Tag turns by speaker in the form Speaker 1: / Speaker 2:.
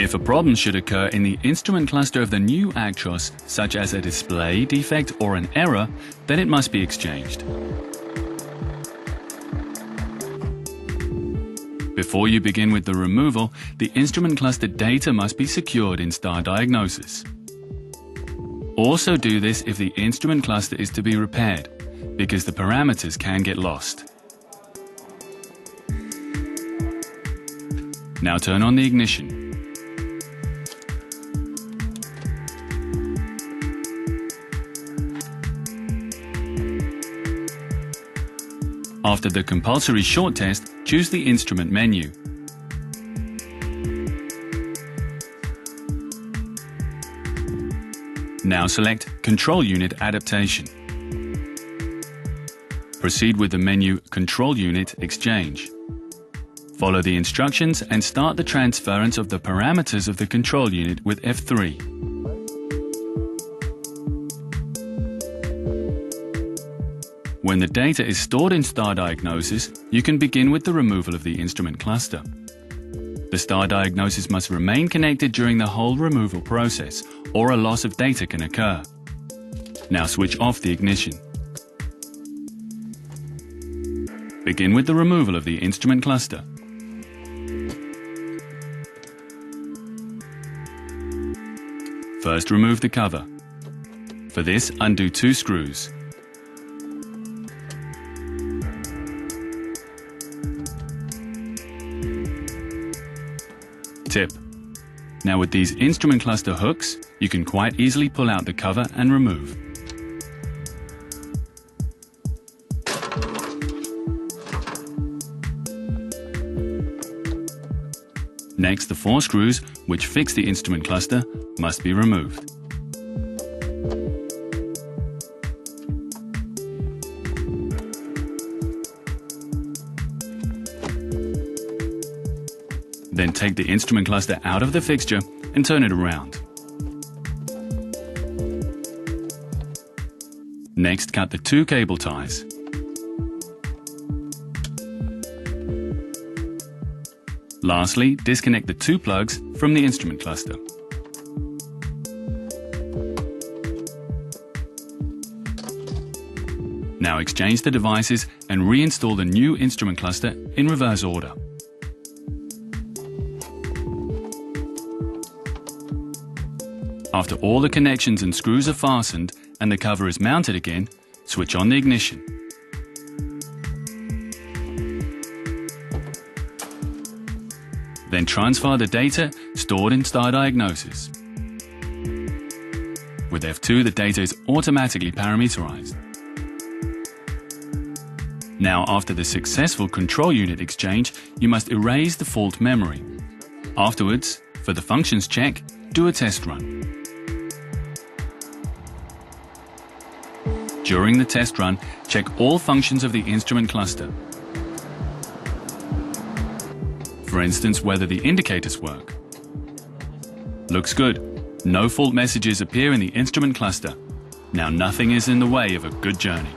Speaker 1: If a problem should occur in the instrument cluster of the new Actros, such as a display defect or an error, then it must be exchanged. Before you begin with the removal, the instrument cluster data must be secured in Star Diagnosis. Also do this if the instrument cluster is to be repaired, because the parameters can get lost. Now turn on the ignition. After the compulsory short test, choose the instrument menu. Now select Control Unit Adaptation. Proceed with the menu Control Unit Exchange. Follow the instructions and start the transference of the parameters of the control unit with F3. When the data is stored in Star Diagnosis, you can begin with the removal of the instrument cluster. The Star Diagnosis must remain connected during the whole removal process, or a loss of data can occur. Now switch off the ignition. Begin with the removal of the instrument cluster. First, remove the cover. For this, undo 2 screws. Tip. Now with these instrument cluster hooks, you can quite easily pull out the cover and remove. Next, the 4 screws, which fix the instrument cluster, must be removed. Then take the instrument cluster out of the fixture and turn it around. Next, cut the 2 cable ties. Lastly, disconnect the 2 plugs from the instrument cluster. Now exchange the devices and reinstall the new instrument cluster in reverse order. After all the connections and screws are fastened and the cover is mounted again, switch on the ignition. Then transfer the data stored in Star Diagnosis. With F2, the data is automatically parameterized. Now, after the successful control unit exchange, you must erase the fault memory. Afterwards, for the functions check, do a test run. During the test run, check all functions of the instrument cluster. For instance, whether the indicators work. Looks good. No fault messages appear in the instrument cluster. Now nothing is in the way of a good journey.